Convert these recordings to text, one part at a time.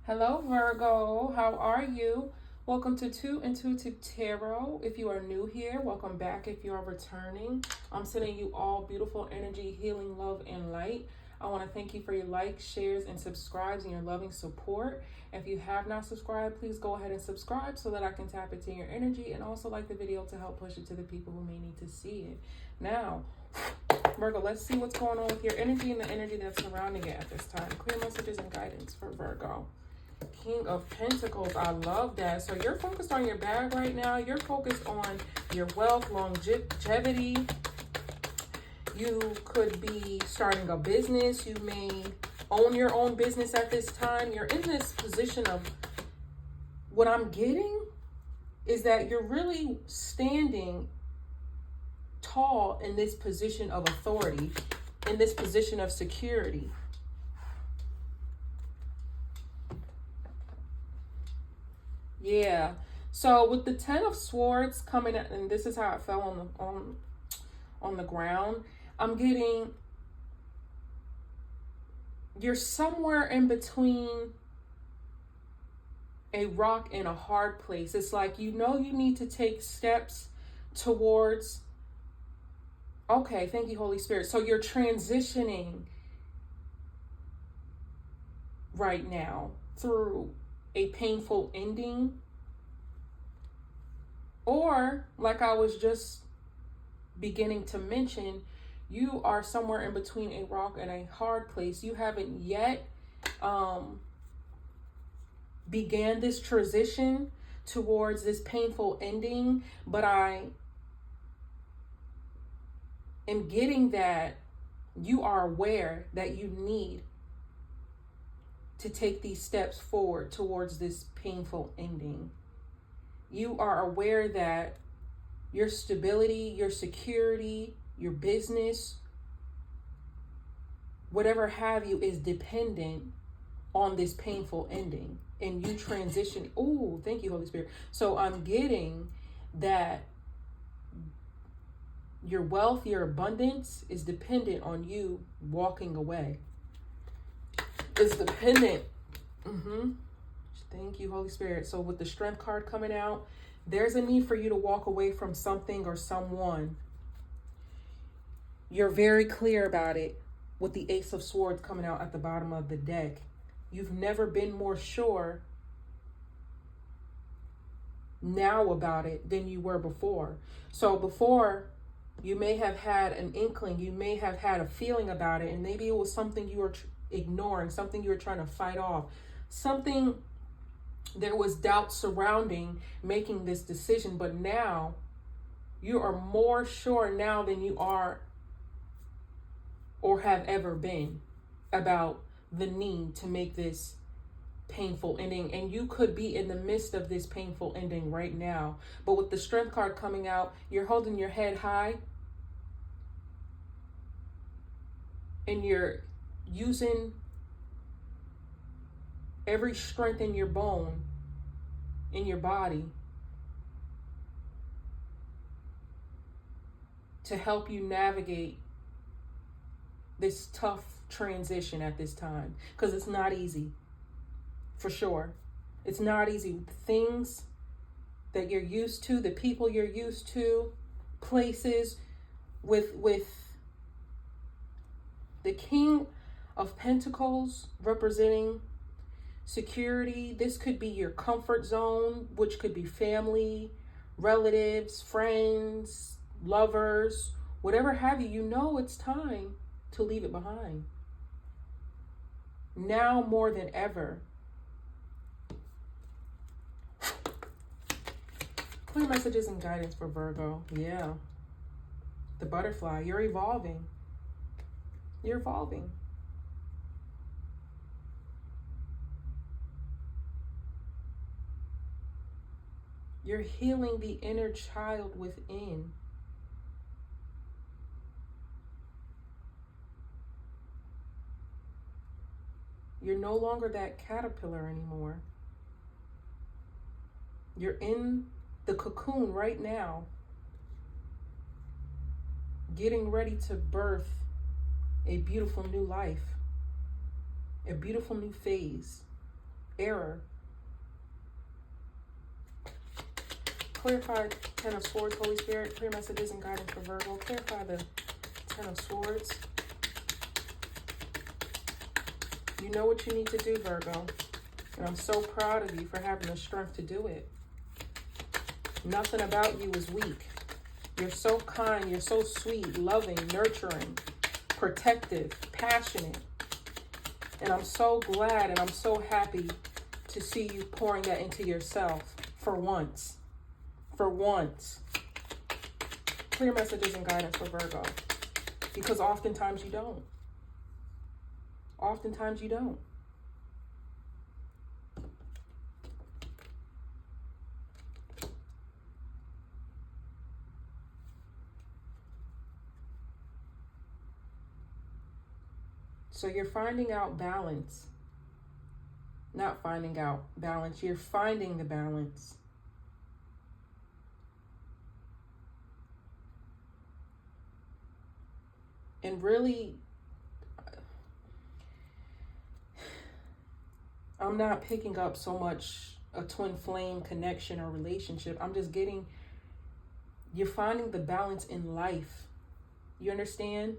Hello, Virgo. How are you? Welcome to Two Intuitive Tarot. If you are new here, welcome back. If you are returning, I'm sending you all beautiful energy, healing, love, and light. I want to thank you for your likes, shares, and subscribes and your loving support. If you have not subscribed, please go ahead and subscribe so that I can tap into your energy, and also like the video to help push it to the people who may need to see it. Now, Virgo, let's see what's going on with your energy and the energy that's surrounding it at this time. Clear messages and guidance for Virgo. King of Pentacles, I love that. So you're focused on your bag right now. You're focused on your wealth, longevity. You could be starting a business. You may own your own business at this time. You're in this position of, what I'm getting is that you're really standing tall in this position of authority, in this position of security. Yeah. So with the Ten of Swords coming out, and this is how it fell on the ground, I'm getting you're somewhere in between a rock and a hard place. It's like you need to take steps towards, okay, thank you, Holy Spirit. So you're transitioning right now through a painful ending, or like I was just beginning to mention, you are somewhere in between a rock and a hard place. You haven't yet began this transition towards this painful ending, but I am getting that you are aware that you need to take these steps forward towards this painful ending. You are aware that your stability, your security, your business, whatever have you, is dependent on this painful ending. And you transition. Oh, thank you, Holy Spirit. So I'm getting that your wealth, your abundance is dependent on you walking away. It's dependent. Thank you, Holy Spirit. So with the Strength card coming out, there's a need for you to walk away from something or someone. You're very clear about it with the Ace of Swords coming out at the bottom of the deck. You've never been more sure now about it than you were before. So before, you may have had an inkling, you may have had a feeling about it, and maybe it was something you were ignoring, something you were trying to fight off, something there was doubt surrounding making this decision. But now you are more sure now than you are or have ever been about the need to make this painful ending. And you could be in the midst of this painful ending right now. But with the Strength card coming out, you're holding your head high and you're using every strength in your bone, in your body, to help you navigate this tough transition at this time. Because it's not easy, for sure. It's not easy. The things that you're used to, the people you're used to, places with the King of Pentacles representing security. This could be your comfort zone, which could be family, relatives, friends, lovers, whatever have you. You know it's time to leave it behind. Now more than ever. Clear messages and guidance for Virgo. Yeah. The butterfly. You're evolving. You're evolving. You're healing the inner child within. You're no longer that caterpillar anymore. You're in the cocoon right now, getting ready to birth a beautiful new life, a beautiful new phase. error. Clarify Ten of Swords, Holy Spirit. Clear messages and guidance for Virgo. Clarify the Ten of Swords. You know what you need to do, Virgo. And I'm so proud of you for having the strength to do it. Nothing about you is weak. You're so kind, you're so sweet, loving, nurturing, protective, passionate. And I'm so glad and I'm so happy to see you pouring that into yourself for once. For once. Clear messages and guidance for Virgo. Because oftentimes you don't. Oftentimes you don't. So you're finding out balance. Not finding out balance. You're finding the balance. And really, I'm not picking up so much a twin flame connection or relationship. I'm just getting, you're finding the balance in life. You understand?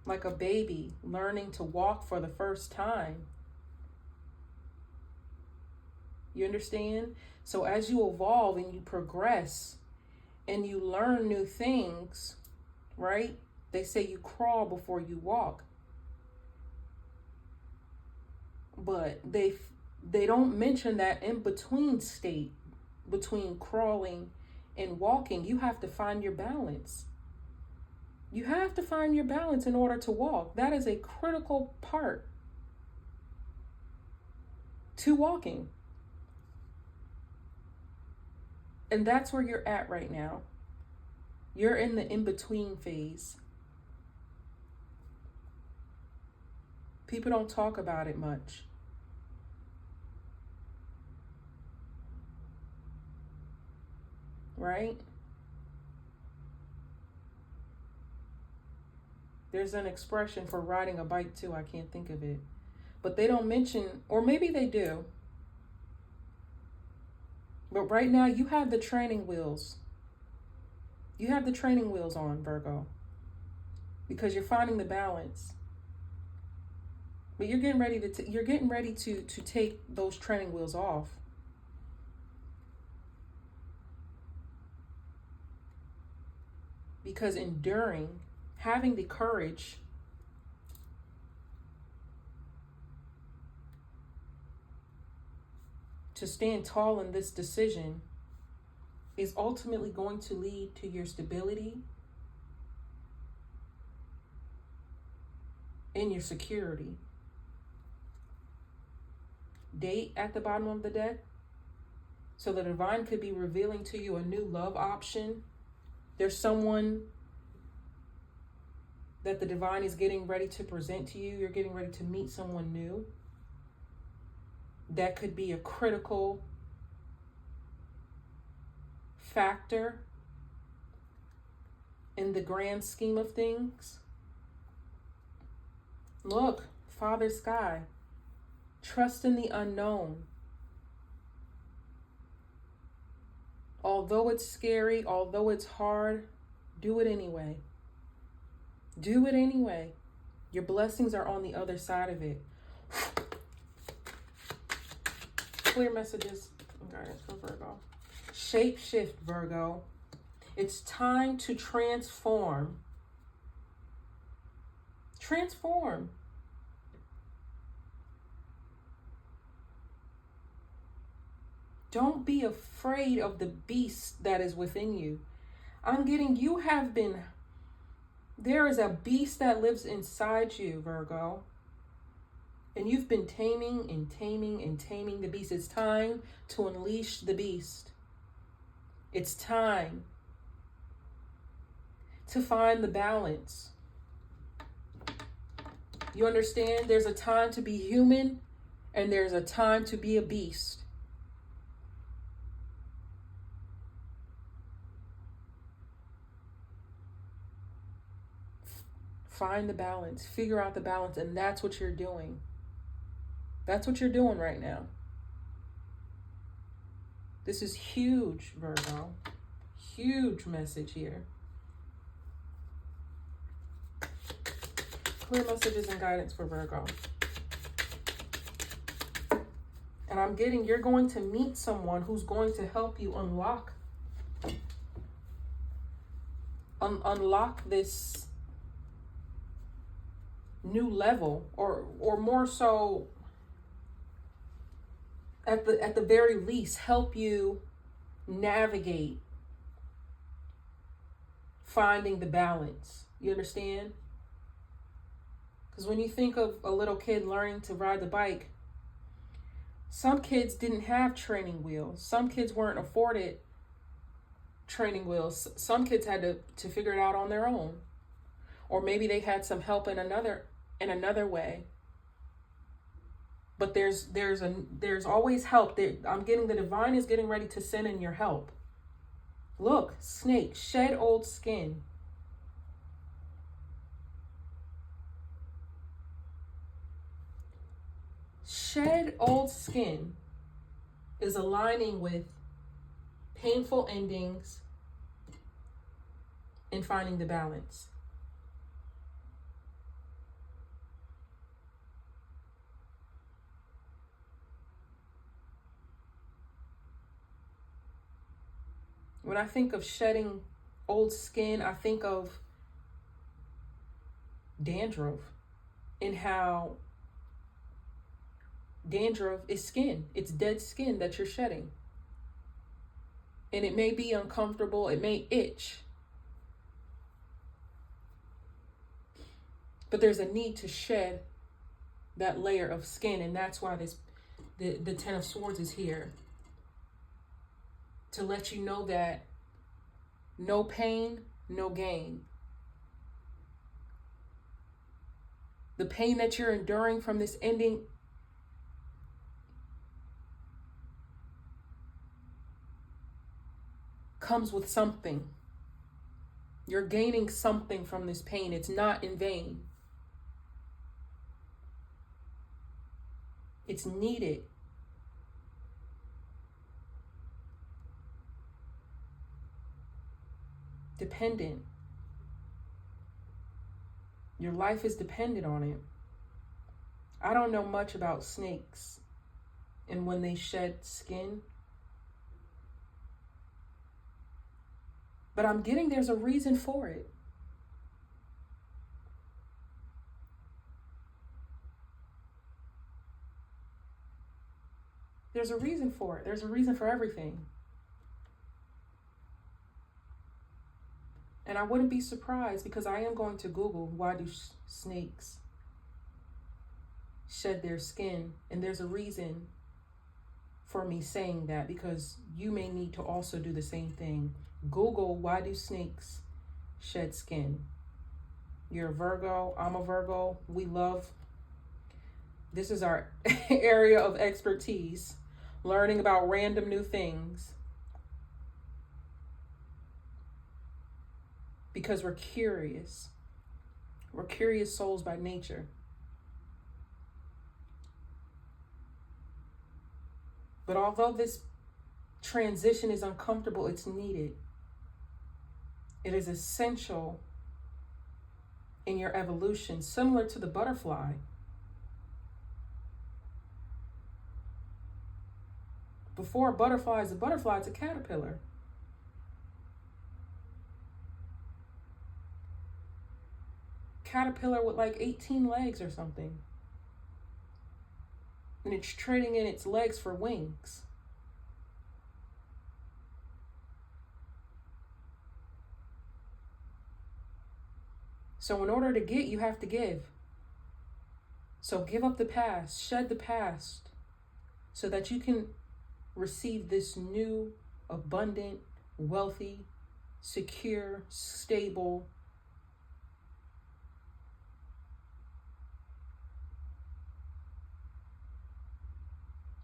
Like a baby learning to walk for the first time. You understand? So as you evolve and you progress and you learn new things, right? They say you crawl before you walk. But they don't mention that in between state, between crawling and walking. You have to find your balance. You have to find your balance in order to walk. That is a critical part to walking. And that's where you're at right now. You're in the in-between phase. People don't talk about it much. Right? There's an expression for riding a bike too. I can't think of it. But they don't mention, or maybe they do. But right now you have the training wheels. You have the training wheels on, Virgo. Because you're finding the balance. But you're getting ready to take those training wheels off. Because enduring, having the courage to stand tall in this decision is ultimately going to lead to your stability and your security. Date at the bottom of the deck. So the divine could be revealing to you a new love option. There's someone that the divine is getting ready to present to you. You're getting ready to meet someone new. That could be a critical factor in the grand scheme of things. Look, Father Sky, trust in the unknown. Although it's scary, although it's hard, do it anyway. Do it anyway. Your blessings are on the other side of it. Clear messages and guidance for Virgo. Shape shift, Virgo. It's time to transform. Transform. Don't be afraid of the beast that is within you. There is a beast that lives inside you, Virgo. And you've been taming and taming and taming the beast. It's time to unleash the beast. It's time to find the balance. You understand? There's a time to be human and there's a time to be a beast. Find the balance. Figure out the balance. And that's what you're doing. That's what you're doing right now. This is huge, Virgo. Huge message here. Clear messages and guidance for Virgo. And I'm getting, you're going to meet someone who's going to help you unlock this new level, or more so, at the very least, help you navigate finding the balance. You understand? Because when you think of a little kid learning to ride the bike, some kids didn't have training wheels. Some kids weren't afforded training wheels. Some kids had to figure it out on their own. Or maybe they had some help in another way. But there's always help. I'm getting the divine is getting ready to send in your help. Look, snake, shed old skin. Shed old skin is aligning with painful endings and finding the balance. When I think of shedding old skin, I think of dandruff and how dandruff is skin. It's dead skin that you're shedding. And it may be uncomfortable. It may itch. But there's a need to shed that layer of skin. And that's why the Ten of Swords is here. To let you know that no pain, no gain. The pain that you're enduring from this ending comes with something. You're gaining something from this pain. It's not in vain. It's needed. Dependent. Your life is dependent on it. I don't know much about snakes and when they shed skin. But I'm getting there's a reason for it. There's a reason for it. There's a reason for everything. And I wouldn't be surprised, because I am going to Google, why do snakes shed their skin? And there's a reason for me saying that, because you may need to also do the same thing. Google, why do snakes shed skin? You're a Virgo. I'm a Virgo. This is our area of expertise, learning about random new things. Because we're curious. We're curious souls by nature. But although this transition is uncomfortable, it's needed. It is essential in your evolution, similar to the butterfly. Before a butterfly is a butterfly, it's a caterpillar. Caterpillar with like 18 legs or something. And it's trading in its legs for wings. So in order to get, you have to give. So give up the past, shed the past, so that you can receive this new, abundant, wealthy, secure, stable,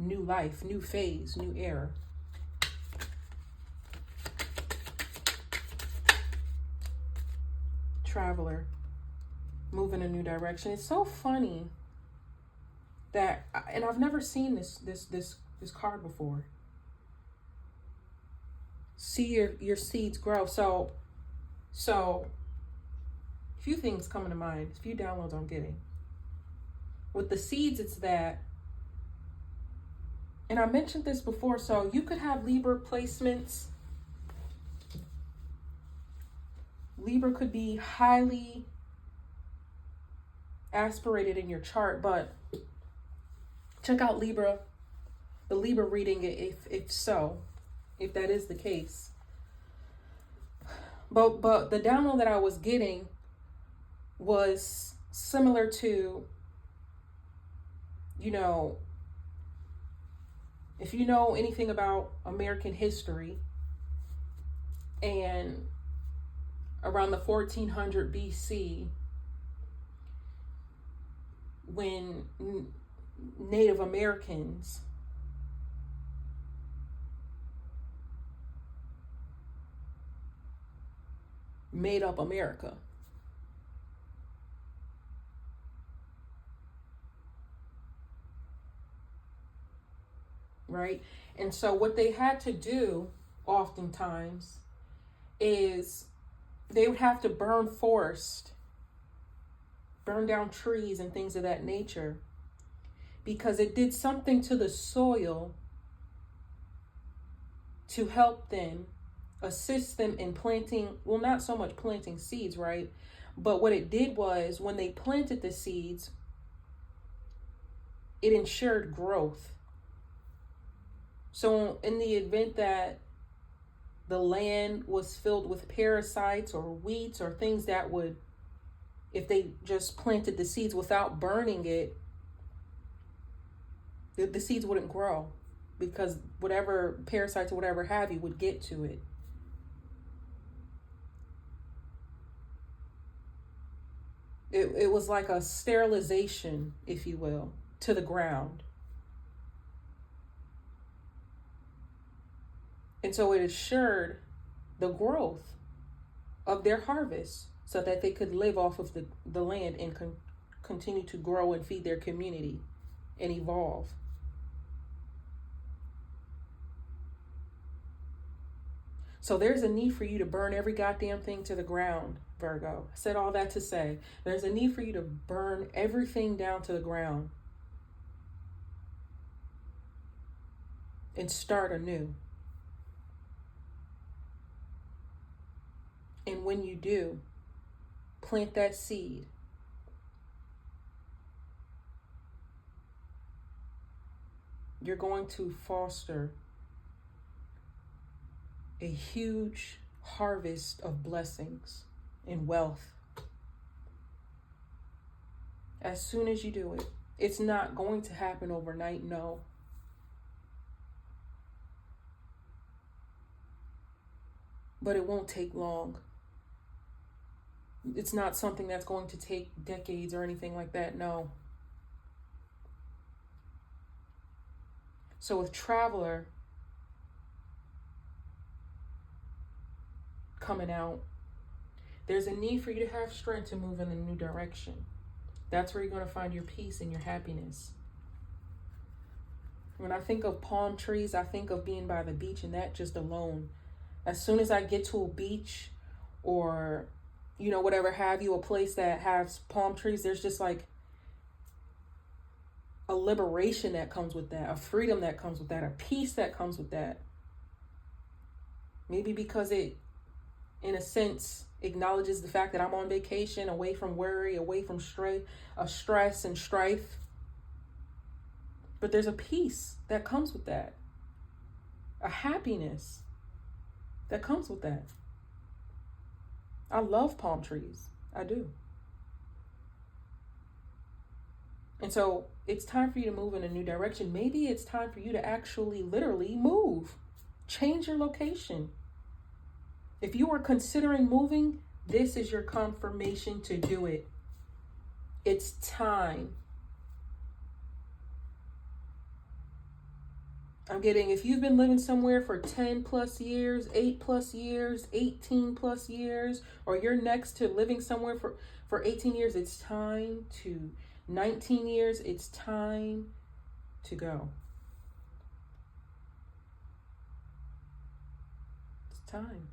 new life, new phase, new era. Traveler. move in a new direction. It's so funny that, and I've never seen this card before. See your seeds grow. So a few things coming to mind, a few downloads I'm getting. With the seeds, it's that, and I mentioned this before, so you could have Libra placements. Libra could be highly aspirated in your chart, but check out Libra, the Libra reading, if that is the case. But the download that I was getting was similar to, you know, if you know anything about American history, and around the 1400 BC, when Native Americans made up America. Right? And so what they had to do oftentimes is they would have to burn forest, burn down trees and things of that nature, because it did something to the soil to help them, assist them in planting, well, not so much planting seeds, right? But what it did was, when they planted the seeds, it ensured growth. So in the event that the land was filled with parasites or weeds or things that would, if they just planted the seeds without burning it, the seeds wouldn't grow, because whatever parasites or whatever have you would get to it. It was like a sterilization, if you will, to the ground. And so it assured the growth of their harvest so that they could live off of the land and continue to grow and feed their community and evolve. So there's a need for you to burn every goddamn thing to the ground, Virgo. I said all that to say, there's a need for you to burn everything down to the ground and start anew. And when you do, plant that seed. You're going to foster a huge harvest of blessings and wealth. As soon as you do it, it's not going to happen overnight, no. But it won't take long. It's not something that's going to take decades or anything like that, no. So with Traveler coming out, there's a need for you to have strength to move in a new direction. That's where you're going to find your peace and your happiness. When I think of palm trees, I think of being by the beach, and that just alone. As soon as I get to a beach or, you know, whatever have you, a place that has palm trees, there's just like a liberation that comes with that, a freedom that comes with that, a peace that comes with that. Maybe because it, in a sense, acknowledges the fact that I'm on vacation, away from worry, away from stress and strife. But there's a peace that comes with that, a happiness that comes with that. I love palm trees. I do. And so it's time for you to move in a new direction. Maybe it's time for you to actually literally move. Change your location. If you are considering moving, this is your confirmation to do it. It's time. I'm getting, if you've been living somewhere for 10 plus years, 8 plus years, 18 plus years, or you're next to living somewhere For 18 years, it's time to. 19 years, it's time to go. It's time.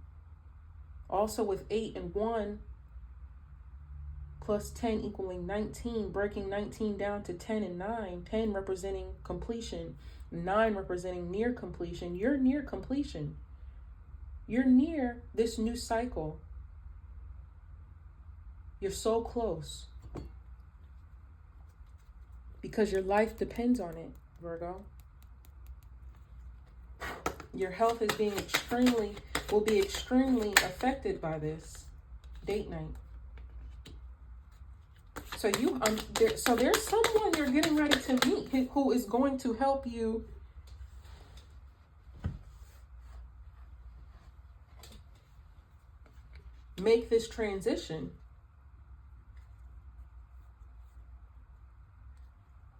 Also with 8 and 1 plus 10 equaling 19, breaking 19 down to 10 and 9, 10 representing completion, 9 representing near completion. You're near completion. You're near this new cycle. You're so close. Because your life depends on it, Virgo. Your health is will be extremely affected by this date night. So there's someone you're getting ready to meet who is going to help you make this transition.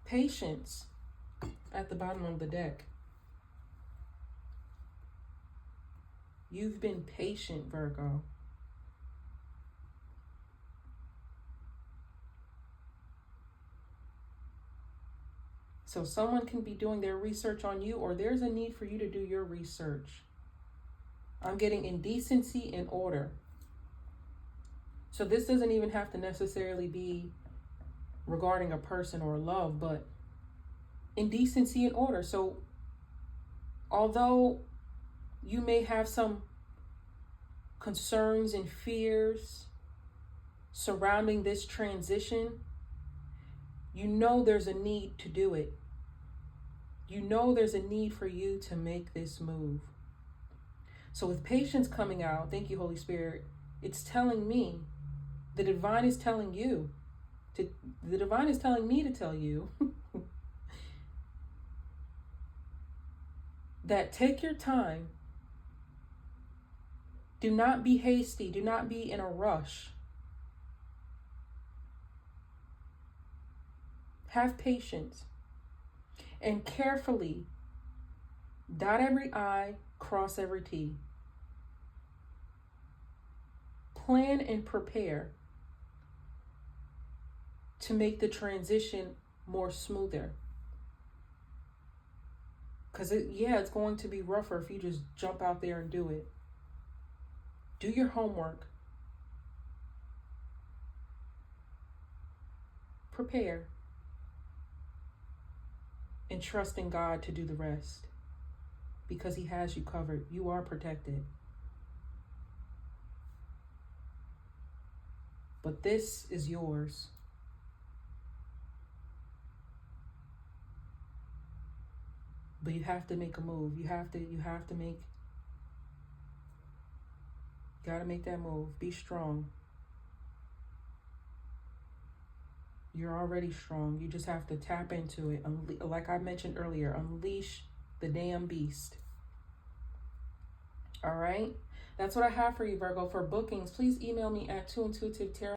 Patience at the bottom of the deck. You've been patient, Virgo. So someone can be doing their research on you, or there's a need for you to do your research. I'm getting indecency and order. So this doesn't even have to necessarily be regarding a person or love, but indecency and order. So although you may have some concerns and fears surrounding this transition, you know there's a need to do it. You know there's a need for you to make this move. So with patience coming out, thank you, Holy Spirit, it's telling me, the divine is telling you, the divine is telling me to tell you that take your time. Do not be hasty. Do not be in a rush. Have patience and carefully dot every I, cross every T. Plan and prepare to make the transition more smoother. Because it's going to be rougher if you just jump out there and do it. Do your homework. Prepare. And trust in God to do the rest. Because He has you covered. You are protected. But this is yours. But you have to make a move. You have to gotta make that move. Be strong. You're already strong. You just have to tap into it. Like I mentioned earlier, unleash the damn beast. All right? That's what I have for you, Virgo. For bookings, please email me at 2intuitivetarot